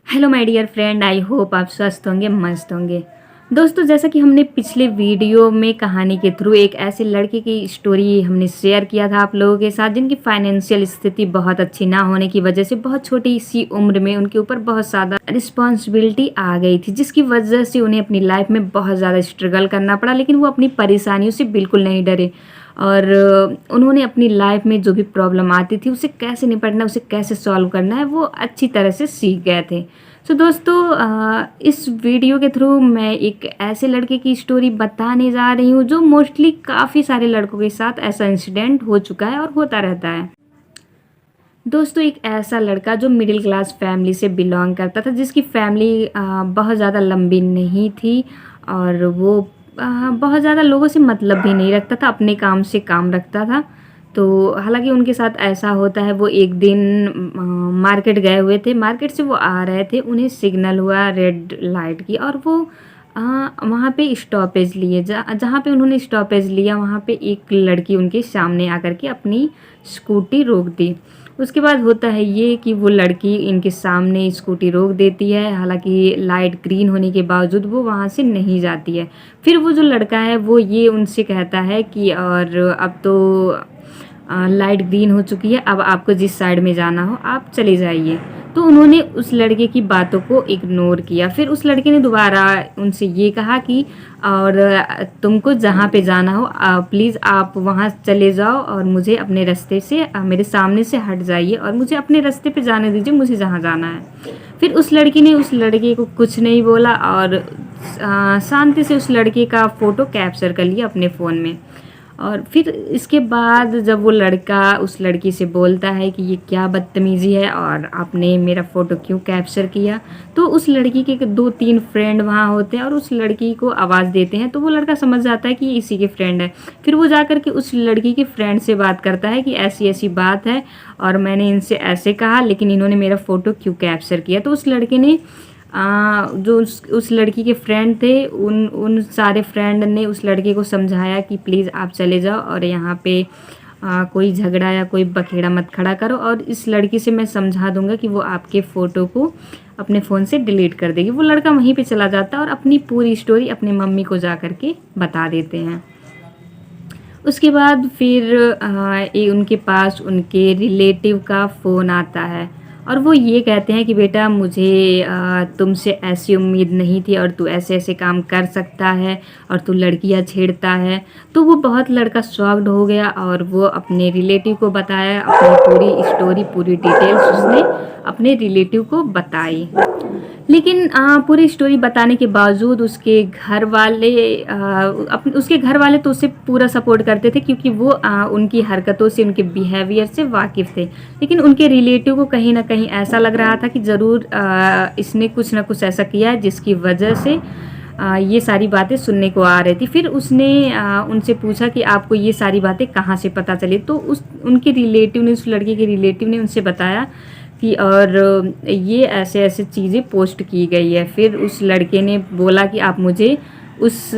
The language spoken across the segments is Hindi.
Hello my dear friend, I hope आप स्वस्थ होंगे, मस्त होंगे। दोस्तों, जैसा कि हमने पिछले वीडियो में कहानी के थ्रू एक ऐसे लड़के की स्टोरी हमने शेयर किया था आप लोगों के साथ, जिनकी फाइनेंशियल स्थिति बहुत अच्छी ना होने की वजह से बहुत छोटी सी उम्र में उनके ऊपर बहुत ज़्यादा रिस्पॉन्सिबिलिटी आ गई थी, जिसकी वजह से उन्हें अपनी लाइफ में बहुत ज़्यादा स्ट्रगल करना पड़ा। लेकिन वो अपनी परेशानियों से बिल्कुल नहीं डरे और उन्होंने अपनी लाइफ में जो भी प्रॉब्लम आती थी उसे कैसे निपटना, उसे कैसे सॉल्व करना है, वो अच्छी तरह से सीख गए थे। तो दोस्तों, इस वीडियो के थ्रू मैं एक ऐसे लड़के की स्टोरी बताने जा रही हूँ जो मोस्टली काफ़ी सारे लड़कों के साथ ऐसा इंसिडेंट हो चुका है और होता रहता है। दोस्तों, एक ऐसा लड़का जो मिडिल क्लास फैमिली से बिलोंग करता था, जिसकी फैमिली बहुत ज़्यादा लंबी नहीं थी और वो बहुत ज़्यादा लोगों से मतलब भी नहीं रखता था, अपने काम से काम रखता था। तो हालांकि उनके साथ ऐसा होता है, वो एक दिन मार्केट गए हुए थे, मार्केट से वो आ रहे थे, उन्हें सिग्नल हुआ रेड लाइट की और वो वहाँ पे स्टॉपेज लिए। जहाँ पे उन्होंने स्टॉपेज लिया वहाँ पे एक लड़की उनके सामने आकर के अपनी स्कूटी रोक दी। उसके बाद होता है ये कि वो लड़की इनके सामने स्कूटी रोक देती है, हालांकि लाइट ग्रीन होने के बावजूद वो वहाँ से नहीं जाती है। फिर वो जो लड़का है वो ये उनसे कहता है कि और अब तो लाइट ग्रीन हो चुकी है, अब आपको जिस साइड में जाना हो आप चले जाइए। तो उन्होंने उस लड़के की बातों को इग्नोर किया। फिर उस लड़के ने दोबारा उनसे ये कहा कि और तुमको जहाँ पे जाना हो प्लीज़ आप वहाँ चले जाओ और मुझे अपने रास्ते से मेरे सामने से हट जाइए और मुझे अपने रास्ते पे जाने दीजिए, मुझे जहाँ जाना है। फिर उस लड़की ने उस लड़के को कुछ नहीं बोला और शांति से उस लड़के का फ़ोटो कैप्चर कर लिया अपने फ़ोन में। और फिर इसके बाद जब वो लड़का उस लड़की से बोलता है कि ये क्या बदतमीज़ी है और आपने मेरा फ़ोटो क्यों कैप्चर किया, तो उस लड़की के 2-3 फ्रेंड वहाँ होते हैं और उस लड़की को आवाज़ देते हैं। तो वो लड़का समझ जाता है कि ये इसी के फ्रेंड है। फिर वो जाकर के उस लड़की के फ्रेंड से बात करता है कि ऐसी ऐसी बात है और मैंने इनसे ऐसे कहा, लेकिन इन्होंने मेरा फ़ोटो क्यों कैप्चर किया। तो उस लड़के ने जो उस लड़की के फ्रेंड थे, उन सारे फ्रेंड ने उस लड़के को समझाया कि प्लीज़ आप चले जाओ और यहाँ पे कोई झगड़ा या कोई बखेड़ा मत खड़ा करो और इस लड़की से मैं समझा दूंगा कि वो आपके फ़ोटो को अपने फ़ोन से डिलीट कर देगी। वो लड़का वहीं पे चला जाता है और अपनी पूरी स्टोरी अपनी मम्मी को जा कर के बता देते हैं। उसके बाद फिर उनके पास उनके रिलेटिव का फ़ोन आता है और वो ये कहते हैं कि बेटा मुझे तुमसे ऐसी उम्मीद नहीं थी और तू ऐसे ऐसे काम कर सकता है और तू लड़कियां छेड़ता है। तो वो बहुत लड़का शॉक्ड हो गया और वो अपने रिलेटिव को बताया, अपनी पूरी स्टोरी पूरी डिटेल्स उसने अपने रिलेटिव को बताई। लेकिन पूरी स्टोरी बताने के बावजूद उसके घर वाले उसके घर वाले तो उसे पूरा सपोर्ट करते थे, क्योंकि वो उनकी हरकतों से, उनके बिहेवियर से वाकिफ़ थे। लेकिन उनके रिलेटिव को कहीं ना कहीं ऐसा लग रहा था कि ज़रूर इसने कुछ ना कुछ ऐसा किया है जिसकी वजह से ये सारी बातें सुनने को आ रही थी। फिर उसने उनसे पूछा कि आपको ये सारी बातें कहाँ से पता चली। तो उनके रिलेटिव ने, उस लड़के के रिलेटिव ने उनसे बताया कि और ये ऐसे ऐसे चीज़ें पोस्ट की गई है। फिर उस लड़के ने बोला कि आप मुझे उस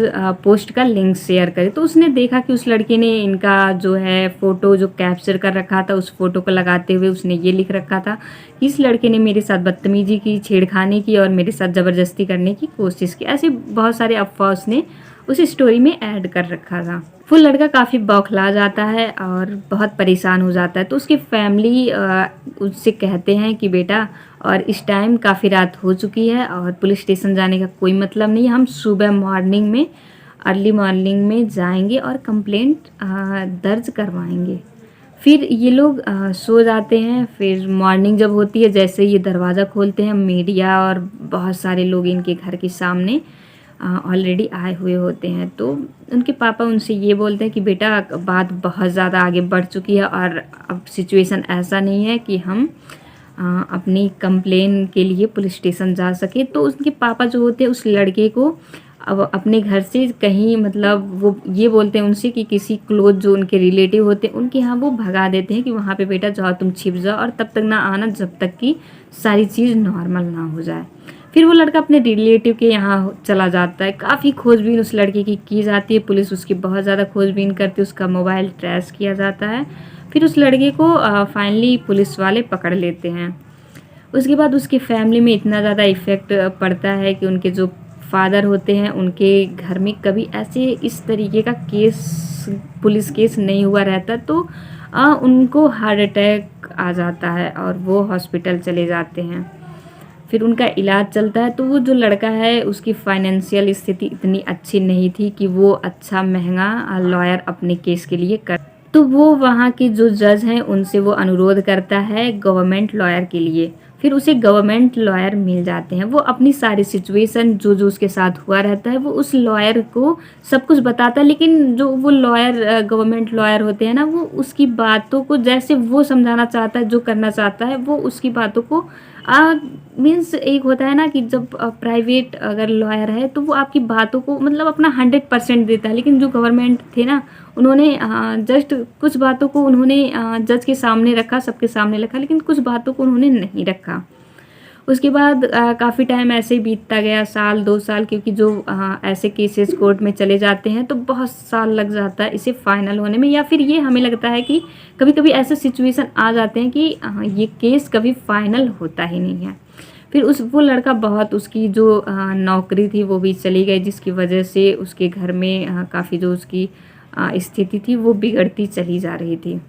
पोस्ट का लिंक शेयर करें। तो उसने देखा कि उस लड़के ने इनका जो है फ़ोटो जो कैप्चर कर रखा था, उस फ़ोटो को लगाते हुए उसने ये लिख रखा था कि इस लड़के ने मेरे साथ बदतमीजी की, छेड़खानी की और मेरे साथ ज़बरदस्ती करने की कोशिश की। ऐसे बहुत सारे अफवाह उसने उस स्टोरी में ऐड कर रखा था। वो लड़का काफ़ी बौखला जाता है और बहुत परेशान हो जाता है। तो उसकी फैमिली उससे कहते हैं कि बेटा, और इस टाइम काफ़ी रात हो चुकी है और पुलिस स्टेशन जाने का कोई मतलब नहीं है, हम सुबह मॉर्निंग में, अर्ली मॉर्निंग में जाएंगे और कंप्लेंट दर्ज करवाएंगे। फिर ये लोग सो जाते हैं। फिर मॉर्निंग जब होती है, जैसे ये दरवाज़ा खोलते हैं, मीडिया और बहुत सारे लोग इनके घर के सामने ऑलरेडी आए हुए होते हैं। तो उनके पापा उनसे ये बोलते हैं कि बेटा, बात बहुत ज़्यादा आगे बढ़ चुकी है और अब सिचुएशन ऐसा नहीं है कि हम अपनी कंप्लेन के लिए पुलिस स्टेशन जा सके। तो उनके पापा जो होते हैं उस लड़के को अब अपने घर से कहीं, मतलब वो ये बोलते हैं उनसे कि किसी क्लोज जो उनके रिलेटिव होते हैं उनके यहाँ वो भगा देते हैं कि वहाँ पे बेटा जाओ, तुम छिप जाओ और तब तक ना आना जब तक कि सारी चीज़ नॉर्मल ना हो जाए। फिर वो लड़का अपने रिलेटिव के यहाँ चला जाता है। काफ़ी खोजबीन उस लड़के की जाती है, पुलिस उसकी बहुत ज़्यादा खोजबीन करती है, उसका मोबाइल ट्रेस किया जाता है। फिर उस लड़के को फाइनली पुलिस वाले पकड़ लेते हैं। उसके बाद उसके फैमिली में इतना ज़्यादा इफ़ेक्ट पड़ता है कि उनके जो फादर होते हैं उनके घर में कभी ऐसे इस तरीके का केस, पुलिस केस नहीं हुआ रहता, तो उनको हार्ट अटैक आ जाता है और वो हॉस्पिटल चले जाते हैं। फिर उनका इलाज चलता है, तो वो जो लड़का है उसकी फाइनेंशियल स्थिति इतनी अच्छी नहीं थी कि वो अच्छा महंगा लॉयर अपने केस के लिए कर, तो वो वहाँ के जो जज हैं उनसे वो अनुरोध करता है गवर्नमेंट लॉयर के लिए। फिर उसे गवर्नमेंट लॉयर मिल जाते हैं। वो अपनी सारी सिचुएशन जो जो उसके साथ हुआ रहता है वो उस लॉयर को सब कुछ बताता है, लेकिन जो वो लॉयर गवर्नमेंट लॉयर होते हैं ना, वो उसकी बातों को जैसे वो समझाना चाहता है, जो करना चाहता है, वो उसकी बातों को मीन्स एक होता है ना कि जब प्राइवेट अगर लॉयर है तो वो आपकी बातों को मतलब अपना 100% देता है, लेकिन जो गवर्नमेंट थे ना उन्होंने जस्ट कुछ बातों को उन्होंने जज के सामने रखा, सबके सामने रखा, लेकिन कुछ बातों को उन्होंने नहीं रखा। उसके बाद काफ़ी टाइम ऐसे ही बीतता गया, साल 2 साल, क्योंकि जो ऐसे केसेस कोर्ट में चले जाते हैं तो बहुत साल लग जाता है इसे फाइनल होने में, या फिर ये हमें लगता है कि कभी कभी ऐसे सिचुएशन आ जाते हैं कि ये केस कभी फाइनल होता ही नहीं है। फिर वो लड़का बहुत, उसकी जो नौकरी थी वो भी चली गई, जिसकी वजह से उसके घर में काफ़ी जो उसकी स्थिति थी वो बिगड़ती चली जा रही थी।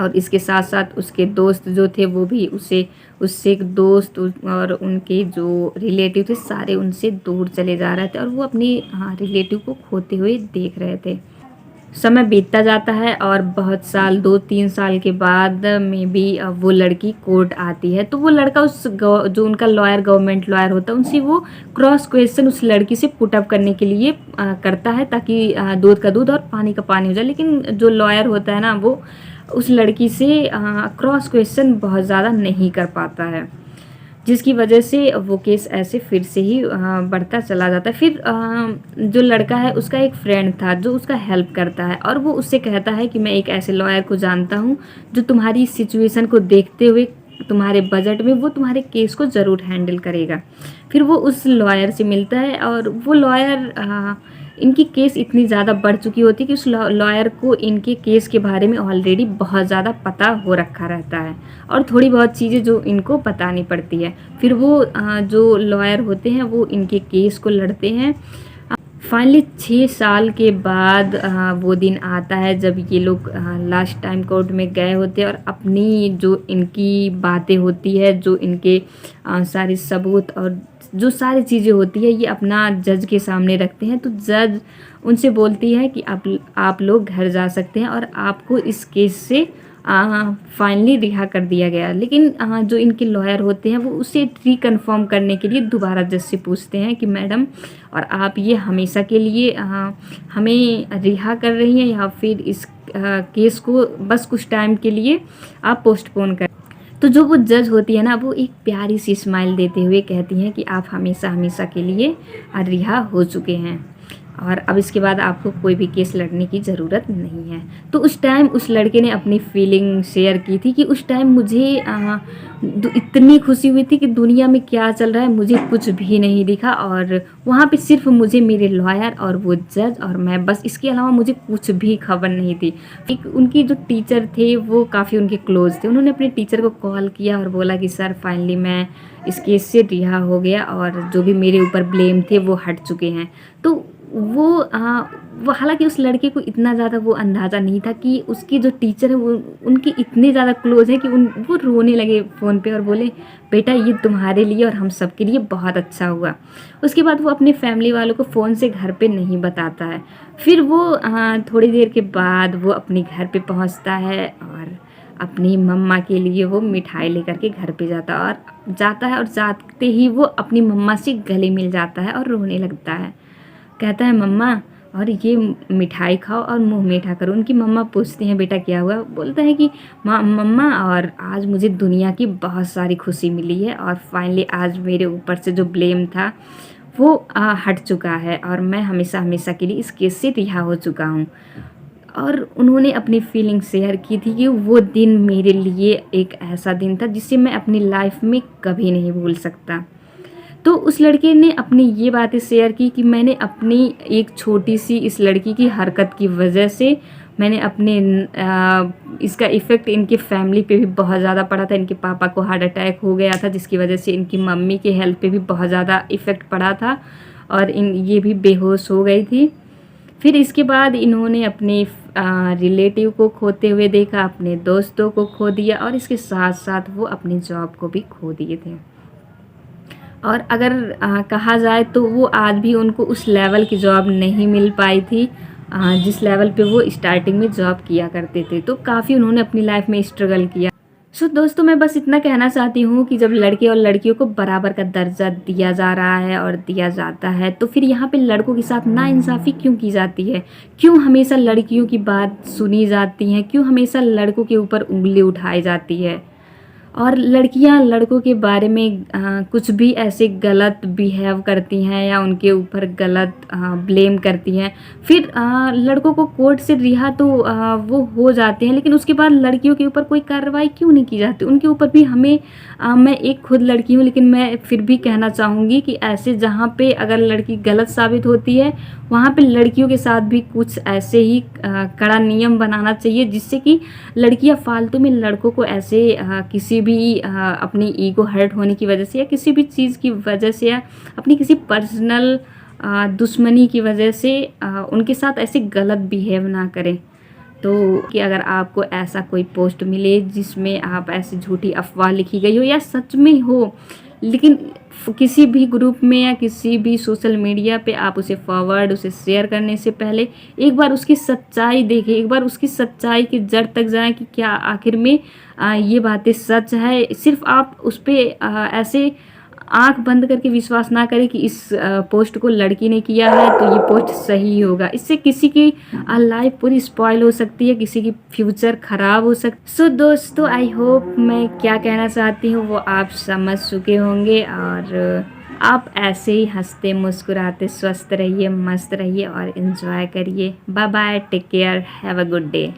और इसके साथ साथ उसके दोस्त जो थे वो भी उससे एक दोस्त और उनके जो रिलेटिव थे सारे उनसे दूर चले जा रहे थे, और वो अपनी रिलेटिव को खोते हुए देख रहे थे। समय बीतता जाता है और बहुत साल, 2-3 साल के बाद में भी वो लड़की कोर्ट आती है, तो वो लड़का जो उनका लॉयर, गवर्नमेंट लॉयर होता है, उनसे वो क्रॉस क्वेश्चन उस लड़की से पुट अप करने के लिए करता है, ताकि दूध का दूध और पानी का पानी हो जाए। लेकिन जो लॉयर होता है ना वो उस लड़की से क्रॉस क्वेश्चन बहुत ज़्यादा नहीं कर पाता है, जिसकी वजह से वो केस ऐसे फिर से ही बढ़ता चला जाता है। फिर जो लड़का है उसका एक फ्रेंड था जो उसका हेल्प करता है, और वो उससे कहता है कि मैं एक ऐसे लॉयर को जानता हूँ जो तुम्हारी सिचुएशन को देखते हुए तुम्हारे बजट में वो तुम्हारे केस को ज़रूर हैंडल करेगा। फिर वो उस लॉयर से मिलता है, और वो लॉयर, इनकी केस इतनी ज़्यादा बढ़ चुकी होती है कि उस लॉयर को इनके केस के बारे में ऑलरेडी बहुत ज़्यादा पता हो रखा रहता है, और थोड़ी बहुत चीज़ें जो इनको बतानी पड़ती है। फिर वो जो लॉयर होते हैं वो इनके केस को लड़ते हैं। फाइनली 6 साल के बाद वो दिन आता है जब ये लोग लास्ट टाइम कोर्ट में गए होते हैं, और अपनी जो इनकी बातें होती है, जो इनके सारे सबूत और जो सारी चीज़ें होती है, ये अपना जज के सामने रखते हैं। तो जज उनसे बोलती है कि आप लोग घर जा सकते हैं, और आपको इस केस से फाइनली रिहा कर दिया गया। लेकिन जो इनके लॉयर होते हैं वो उसे रिकन्फर्म करने के लिए दोबारा जज से पूछते हैं कि मैडम, और आप ये हमेशा के लिए हमें रिहा कर रही हैं, या फिर इस केस को बस कुछ टाइम के लिए आप पोस्टपोन कर। तो जो वो जज होती है ना वो एक प्यारी सी स्माइल देते हुए कहती हैं कि आप हमेशा हमेशा के लिए रिहा हो चुके हैं, और अब इसके बाद आपको कोई भी केस लड़ने की ज़रूरत नहीं है। तो उस टाइम उस लड़के ने अपनी फीलिंग शेयर की थी कि उस टाइम मुझे इतनी खुशी हुई थी कि दुनिया में क्या चल रहा है मुझे कुछ भी नहीं दिखा, और वहाँ पे सिर्फ मुझे मेरे लॉयर और वो जज और मैं, बस इसके अलावा मुझे कुछ भी खबर नहीं थी। एक उनकी जो टीचर थे वो काफ़ी उनके क्लोज थे, उन्होंने अपने टीचर को कॉल किया और बोला कि सर फाइनली मैं इस केस से रिहा हो गया, और जो भी मेरे ऊपर ब्लेम थे वो हट चुके हैं। तो वो हालांकि उस लड़के को इतना ज़्यादा वो अंदाज़ा नहीं था कि उसकी जो टीचर है वो उनकी इतने ज़्यादा क्लोज है कि वो रोने लगे फ़ोन पे और बोले बेटा ये तुम्हारे लिए और हम सब के लिए बहुत अच्छा हुआ। उसके बाद वो अपने फैमिली वालों को फ़ोन से घर पे नहीं बताता है। फिर वो थोड़ी देर के बाद वो अपने घर पे पहुंचता है, और अपनी मम्मा के लिए वो मिठाई लेकर के घर पे जाता है, और जाते ही वो अपनी मम्मा से गले मिल जाता है और रोने लगता है। कहता है मम्मा और ये मिठाई खाओ और मुंह मीठा करो। उनकी मम्मा पूछती हैं बेटा क्या हुआ, बोलता है कि मम्मा और आज मुझे दुनिया की बहुत सारी खुशी मिली है, और फाइनली आज मेरे ऊपर से जो ब्लेम था वो हट चुका है, और मैं हमेशा हमेशा के लिए इस केस से रिहा हो चुका हूँ। और उन्होंने अपनी फीलिंग शेयर की थी कि वो दिन मेरे लिए एक ऐसा दिन था जिसे मैं अपनी लाइफ में कभी नहीं भूल सकता। तो उस लड़के ने अपनी ये बातें शेयर की कि मैंने अपनी एक छोटी सी इस लड़की की हरकत की वजह से मैंने अपने इसका इफ़ेक्ट इनकी फैमिली पे भी बहुत ज़्यादा पड़ा था। इनके पापा को हार्ट अटैक हो गया था, जिसकी वजह से इनकी मम्मी के हेल्थ पे भी बहुत ज़्यादा इफ़ेक्ट पड़ा था और ये भी बेहोश हो गई थी। फिर इसके बाद इन्होंने अपने रिलेटिव को खोते हुए देखा, अपने दोस्तों को खो दिया और इसके साथ साथ वो अपनी जॉब को भी खो दिए थे। और अगर कहा जाए तो वो आज भी उनको उस लेवल की जॉब नहीं मिल पाई थी जिस लेवल पे वो स्टार्टिंग में जॉब किया करते थे। तो काफ़ी उन्होंने अपनी लाइफ में स्ट्रगल किया। सो दोस्तों, मैं बस इतना कहना चाहती हूँ कि जब लड़के और लड़कियों को बराबर का दर्जा दिया जा रहा है और दिया जाता है, तो फिर यहाँ पे लड़कों के साथ नाइंसाफ़ी क्यों की जाती है? क्यों हमेशा लड़कियों की बात सुनी जाती है? क्यों हमेशा लड़कों के ऊपर उंगली उठाई जाती है? और लड़कियां लड़कों के बारे में कुछ भी ऐसे गलत बिहेव करती हैं या उनके ऊपर गलत ब्लेम करती हैं, फिर लड़कों को कोर्ट से रिहा तो वो हो जाते हैं, लेकिन उसके बाद लड़कियों के ऊपर कोई कार्रवाई क्यों नहीं की जाती? उनके ऊपर भी हमें मैं एक खुद लड़की हूँ, लेकिन मैं फिर भी कहना चाहूँगी कि ऐसे जहाँ पे अगर लड़की गलत साबित होती है, वहाँ पे लड़कियों के साथ भी कुछ ऐसे ही कड़ा नियम बनाना चाहिए, जिससे कि लड़कियाँ फालतू में लड़कों को ऐसे किसी भी अपनी ईगो हर्ट होने की वजह से या किसी भी चीज़ की वजह से या अपनी किसी पर्सनल दुश्मनी की वजह से उनके साथ ऐसे गलत बिहेव ना करें। तो कि अगर आपको ऐसा कोई पोस्ट मिले जिसमें आप ऐसी झूठी अफवाह लिखी गई हो या सच में हो, लेकिन किसी भी ग्रुप में या किसी भी सोशल मीडिया पे आप उसे फॉरवर्ड, उसे शेयर करने से पहले एक बार उसकी सच्चाई देखें, एक बार उसकी सच्चाई की जड़ तक जाएं कि क्या आखिर में ये बातें सच है। सिर्फ आप उस पर ऐसे आंख बंद करके विश्वास ना करें कि इस पोस्ट को लड़की ने किया है तो ये पोस्ट सही होगा। इससे किसी की लाइफ पूरी स्पॉइल हो सकती है, किसी की फ्यूचर खराब हो सकती। सो दोस्तों, आई होप मैं क्या कहना चाहती हूँ वो आप समझ चुके होंगे और आप ऐसे ही हंसते मुस्कुराते स्वस्थ रहिए, मस्त रहिए और एंजॉय करिए। Bye bye, take care, have a good day.